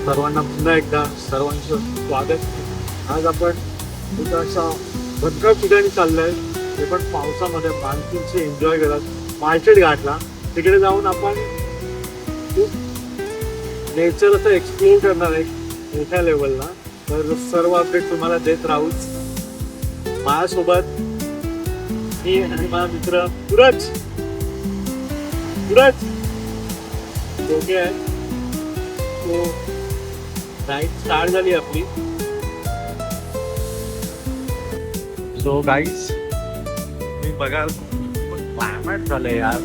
सर्वांना पुन्हा एकदा सर्वांचं स्वागत. आज आपण कुठं असा भटकळ ठिकाणी चाललोय, ते पण पावसामध्ये मान्सूनचे एन्जॉय करत मालशेट घाटला. तिकडे जाऊन आपण खूप नेचर असं एक्सप्लोर करणार आहे मोठ्या लेवलला. तर सर्व अपडेट तुम्हाला देत राहूच. माझ्यासोबत मी आणि माझा मित्र सूरज दोघे आहेत. तो राईड स्टार्ट झाली आपली. सो गाईज, मी बघाल क्लायमेट झालंय यार,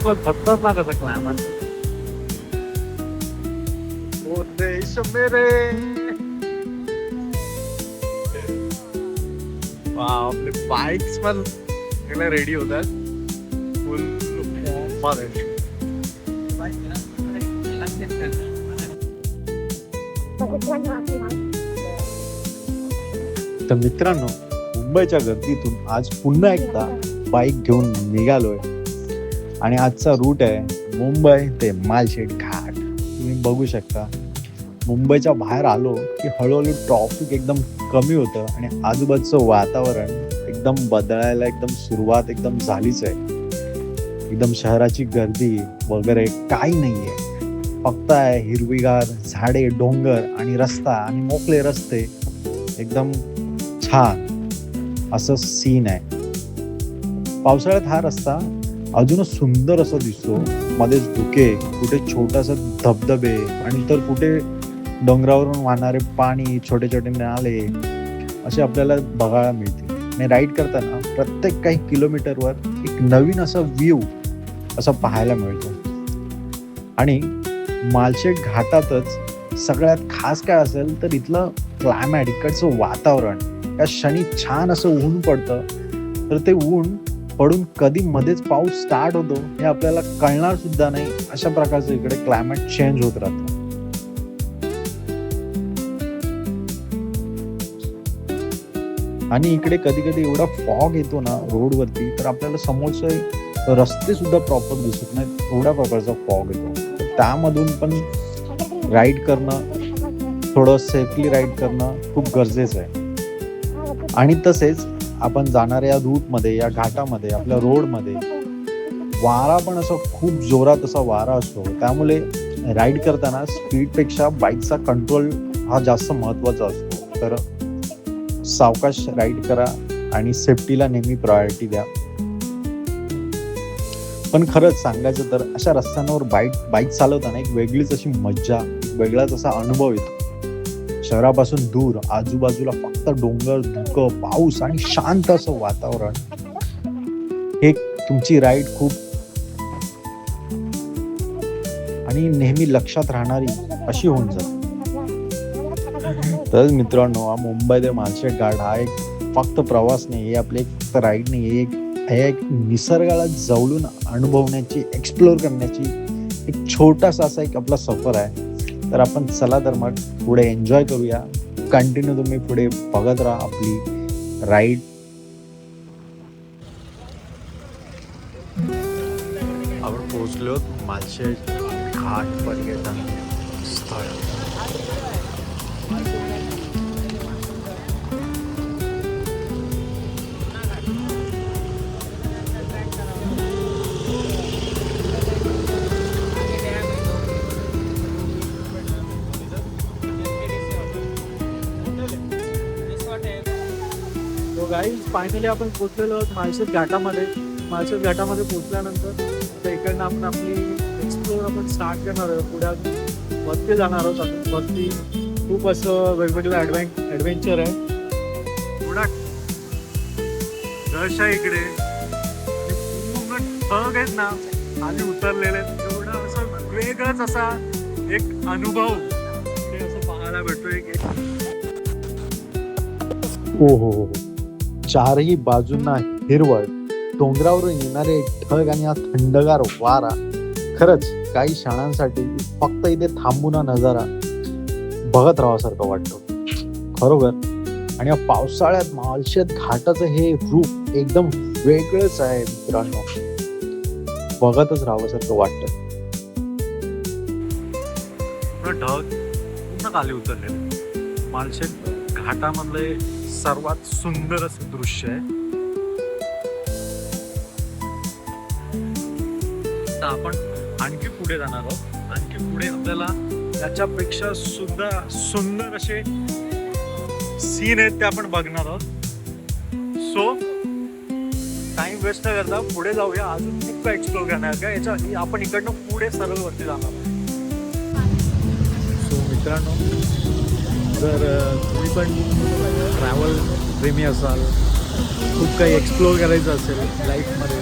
फक्तच ना कसं क्लायमेट. ओ देश मेरे, आपले बाईक्स पण रेडी होतात फुल मध्ये. तर मित्रांनो, मुंबईच्या गर्दीतून आज पुन्हा एकदा बाईक घेऊन निघालोय आणि आजचा रूट आहे मुंबई ते मालशेट घाट. तुम्ही बघू शकता, मुंबईच्या बाहेर आलो की हळूहळू ट्रॉफिक एकदम कमी होतं आणि आजूबाजूचं वातावरण एकदम बदलायला एकदम सुरुवात एकदम झालीच आहे. एकदम शहराची गर्दी वगैरे काही नाहीये, फक्त आहे हिरवीगार झाडे, डोंगर आणि रस्ता आणि मोकळे रस्ते. एकदम छान असं सीन आहे. पावसाळ्यात हा रस्ता अजूनच सुंदर असं दिसतो. मध्येच धुके, कुठे छोटासा धबधबे आणि तर कुठे डोंगरावरून वाहणारे पाणी, छोटे छोटे नाले असे आपल्याला बघायला मिळते. आणि राईड करताना प्रत्येक काही किलोमीटरवर एक नवीन असा व्ह्यू असं पाहायला मिळतो. आणि मालशेट घाटातच सगळ्यात खास काय असेल तर इथलं क्लायमेट, इकडचं वातावरण. या क्षणी छान असं ऊन पडतं, तर ते ऊन पडून कधी मध्येच पाऊस स्टार्ट होतो हे आपल्याला कळणार सुद्धा नाही. अशा प्रकारचं इकडे क्लायमेट चेंज होत राहतं. आणि इकडे कधी कधी एवढा फॉग येतो ना रोडवरती, तर आपल्याला समोरचे रस्ते सुद्धा प्रॉपर दिसत नाहीत, एवढ्या प्रकारचा फॉग येतो. तर त्यामधून पण राईड करणं, थोडं सेफली राईड करणं खूप गरजेचं आहे. आणि तसेच आपण जाणाऱ्या या रूटमध्ये, या घाटामध्ये, आपल्या रोडमध्ये वारा पण असं खूप जोरात असा वारा असतो. त्यामुळे राईड करताना स्पीडपेक्षा बाईकचा कंट्रोल हा जास्त महत्त्वाचा असतो. तर सावकाश राईड करा आणि सेफ्टीला नेहमी प्रायोरिटी द्या. पण खरंच सांगायचं तर अशा रस्त्यांवर बाईक चालवताना एक वेगळीच अशी मज्जा, एक वेगळाच असा अनुभव येतो. शहरापासून दूर, आजूबाजूला फक्त डोंगर, धुकं, पाऊस आणि शांत असं वातावरण, हे तुमची राईड खूप आणि नेहमी लक्षात राहणारी अशी होऊन जाते. तर मित्रांनो, हा मुंबई ते मालशेट घाट हा एक फक्त प्रवास नाही, हे आपले एक राईड नाही, हे एक निसर्गाला जवळून अनुभवण्याची, एक्सप्लोर करण्याची एक छोटासा असा एक आपला सफर आहे. तर आपण चला तर मग पुढे एन्जॉय करूया. कंटिन्यू तुम्ही पुढे बघत राहा आपली राईड. आपण पोहोचलो मालशेट घाट पर्यटन स्थळ. गाईज, फायनली आपण पोहोचलेलो आहोत मालशेट घाटामध्ये. मालशेट घाटामध्ये पोहोचल्यानंतर आता इकडनं आपण आपली एक्सप्लोर आपण स्टार्ट करणार आहोत. पुढे वरती जाणार आहोत. आपण वरती खूप असं वेगवेगळं ॲडव्हेंचर आहे. थोडा रश आहे इकडे, पूर्ण ठग आहेत ना खाली उतरलेले आहेत. एवढं असं वेगळंच असा एक अनुभव इकडे असं पाहायला भेटतोय की हो, चारही बाजूंना हिरवळ, डोंगरावरून येणारे ढग आणि हा थंडगार वारा. खरंच काही क्षणांसाठी फक्त इथे थांबून हा नजारा बघत राहावासारखं वाटतो खरोखर. आणि या पावसाळ्यात मालशेत घाटाचं हे रूप एकदम वेगळंच आहे मित्रांनो, बघतच राहावंसारखं वाटतं. पूर्ण ढग पूर्ण खाली उतरलेले. मालशेज घाटामधले सर्वात सुंदर असं दृश्य आहे. आता आपण आणखी पुढे जाणार आहोत. आणखी पुढे आपल्याला त्याच्यापेक्षा सुद्धा सुंदर असे सीन आहेत ते आपण बघणार आहोत. सो टाइम वेस्ट न करता पुढे जाऊया. अजून खूप काय एक्सप्लोर करणार का याच्या. आपण इकडनं पुढे सरळ वरती जाणार. सो मित्रांनो, जर तुम्ही पण ट्रॅव्हल प्रेमी असाल, खूप काही एक्सप्लोर करायचं असेल लाईफमध्ये,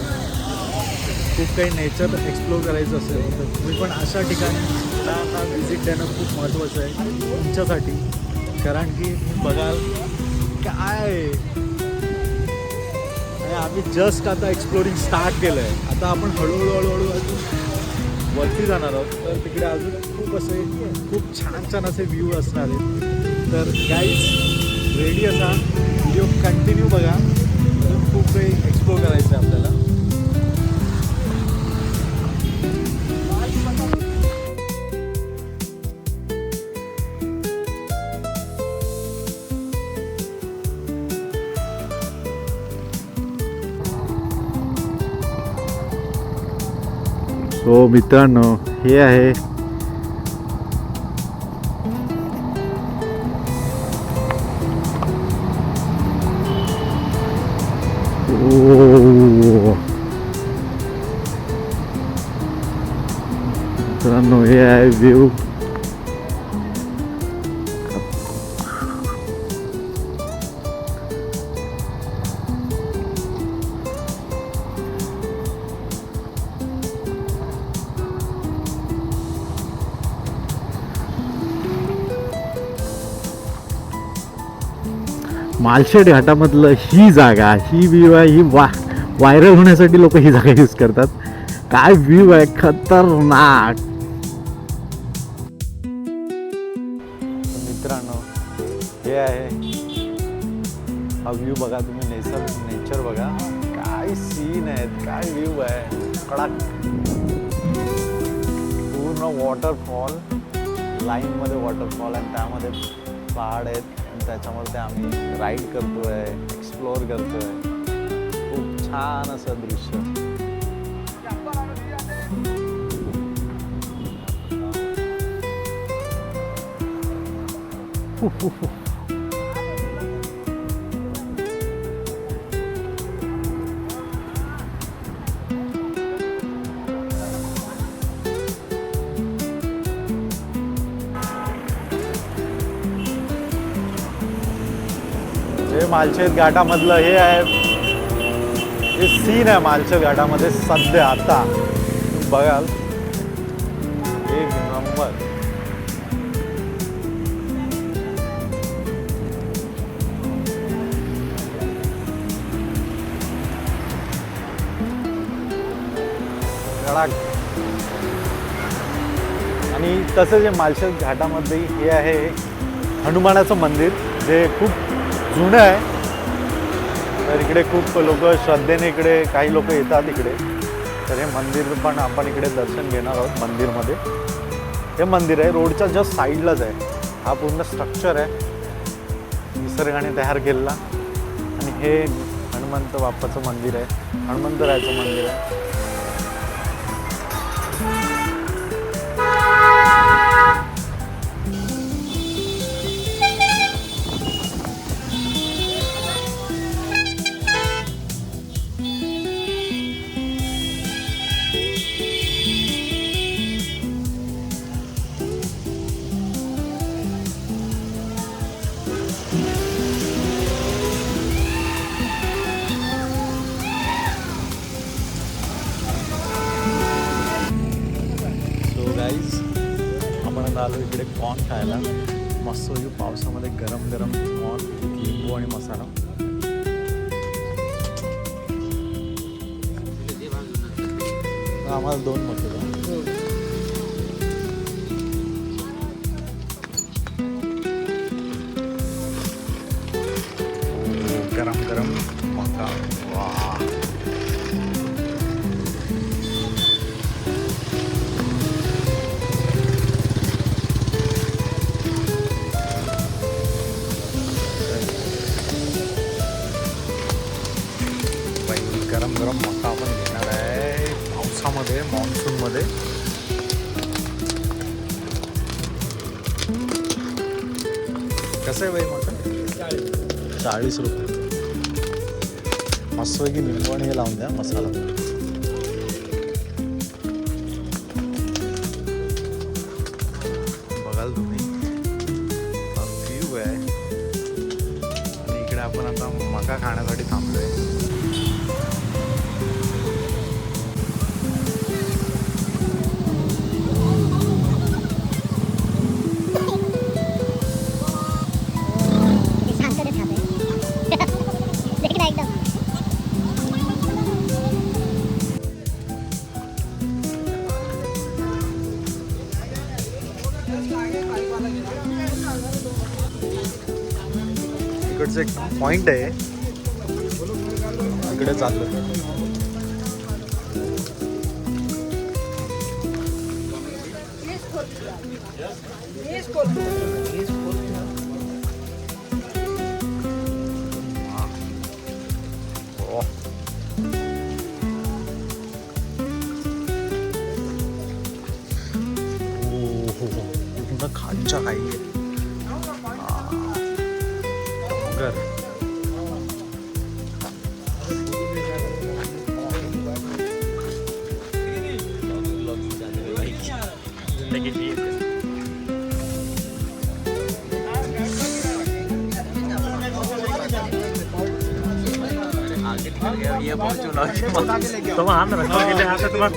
खूप काही नेचर एक्सप्लोर करायचं असेल, तर तुम्ही पण अशा ठिकाणी व्हिजिट देणं खूप महत्त्वाचं आहे तुमच्यासाठी. कारण की बघाल काय आम्ही जस्ट आता एक्सप्लोरिंग स्टार्ट केलं आहे. आता आपण हळूहळू अजून वरती जाणार आहोत. तर तिकडे अजून खूप छान असे व्ह्यू असणार आहेत. तर गाईज रेडी असा, व्हिडिओ कंटिन्यू बघा. अजून खूप काही एक्सप्लोर करायचं आहे आपल्याला. सो मित्रांनो, हे आहे मित्रांनो, हे आहे व्ह्यू. मालशेज घाटामधलं ही जागा, ही व्ह्यू आहे. ही व्हायरल होण्यासाठी लोक ही जागा यूज करतात. काय व्ह्यू आहे, खतरनाक. मित्रांनो, हे आहे हा व्ह्यू बघा तुम्ही. नेचर बघा, काय सीन आहेत, काय व्ह्यू आहे. कडक पूर्ण वॉटरफॉल, लाईनमध्ये वॉटरफॉल आणि त्यामध्ये पहाड आहेत. त्याच्यामध्ये आम्ही राईड करतोय, एक्सप्लोर करतोय. खूप छान असं दृश्य. हे मालशेज घाटामधलं हे आहे, हे सीन आहे मालशेज घाटामध्ये सध्या. आता बघाल एक नंबर. आणि तसंच हे मालशेज घाटामध्ये हे आहे हनुमानाचं मंदिर, जे खूप जुनं आहे. तर इकडे खूप लोक श्रद्धेने इकडे काही लोक येतात इकडे. तर हे मंदिर पण आपण इकडे दर्शन घेणार आहोत. मंदिरमध्ये हे मंदिर आहे, रोडच्या जस्ट साईडलाच आहे. हा पूर्ण स्ट्रक्चर आहे निसर्गाने तयार केलेला. आणि हे हनुमंत बाप्पाचं मंदिर आहे, हनुमंतरायाचं मंदिर आहे. आपण आलो इकडे कॉर्न खायला. मस्त पावसामध्ये गरम गरम कॉर्न, लिंबू आणि मसाला. आम्हाला 2 मसाला. गरम गरम मका. वाह, मका आपण घेणार आहे पावसामध्ये, मान्सूनमध्ये. कसं आहे बाई मका? 40 रुपये. मस्तपैकी निंबू आणि हे लावून द्या मसाला. बघाल तुम्ही व्ह्यू आहे. आणि इकडे आपण आता मका खाण्यासाठी थांबलोय. इकडचं एक पॉइंट आहे, इकडे चाललं. पूर्ण खालच्या काही डोंगर. तुम हाथ में रखो के लिए हाथ से तुम्हारा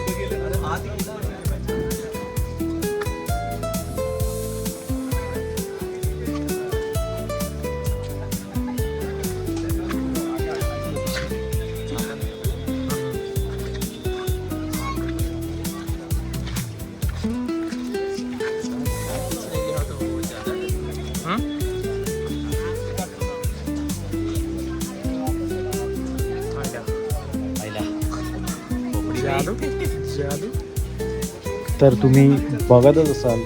तर तुम्ही बघतच असाल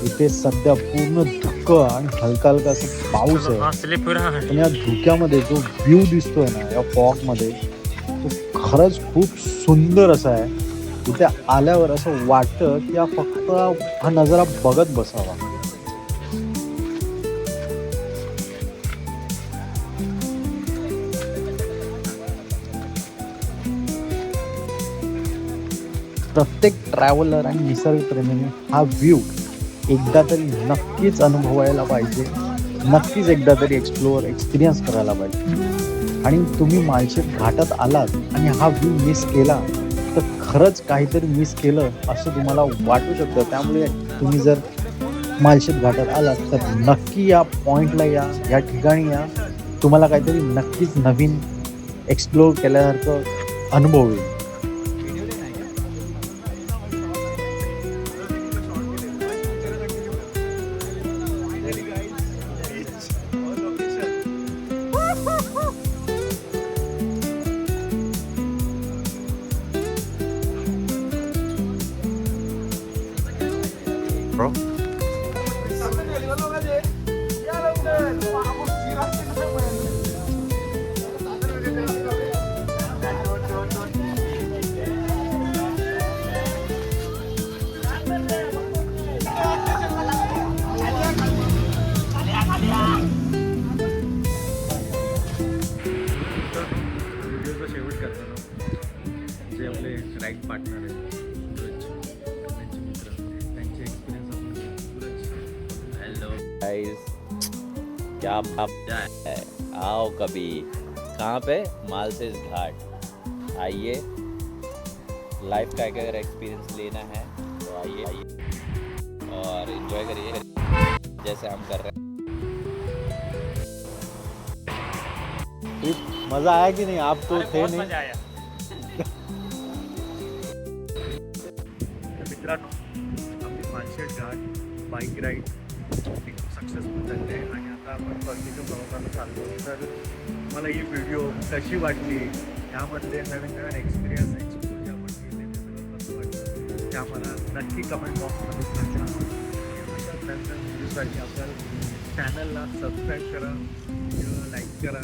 इथे सध्या पूर्ण धुकं आणि हलका हलका असं पाऊस आहे. पण या धुक्यामध्ये जो व्ह्यू दिसतोय ना या फॉग मध्ये, तो खरंच खूप सुंदर असा आहे. इथे आल्यावर असं वाटतं की हा फक्त हा नजारा बघत बसावा. प्रत्येक ट्रॅव्हलर आणि निसर्गप्रेमीने हा व्ह्यू एकदा तरी नक्कीच अनुभवायला पाहिजे. नक्कीच एकदा तरी एक्सपिरियन्स करायला पाहिजे. आणि तुम्ही माळशेज घाटात आलात आणि हा व्ह्यू मिस केला तर खरंच काहीतरी मिस केलं असं तुम्हाला वाटू शकतं. त्यामुळे तुम्ही जर माळशेज घाटात आलात तर नक्की या पॉईंटला या ठिकाणी या. तुम्हाला काहीतरी नक्कीच नवीन एक्सप्लोअर केल्यासारखं अनुभव येईल. Bro. व्हिडिओचा शेवट करताना जे आपले राईड पार्टनर आहेत सूरज, त्यांचे मित्र, त्यांचे एक्सपिरियन्स आपण. हेलो गाइस, क्या आप है? आओ कभी. कहाँ पे? मालसेज घाट. आइए, लाइफ का अगर एक्सपीरियंस लेना है तो आइए और एंजॉय करिए जैसे हम कर रहे हैं. मजा आया कि नहीं? आप तो थे नहीं. मजा आया. मित्रांनो, आपली माळशेज घाट बाईक राईड एकदम सक्सेसफुल झाली आहे आणि आता आपण परतीच्या प्रवासाला चाललो. तर मला ही व्हिडिओ कशी वाटली, यामधले नवीन नवीन एक्सपिरियन्स एक्सप्लोर जे आपण केले ते सगळं कसं वाटलं ते आम्हाला नक्की कमेंट बॉक्समध्ये सांगा. अशाच नवीन व्हिडिओसाठी आपल्या चॅनलला सबस्क्राईब करा, लाईक करा.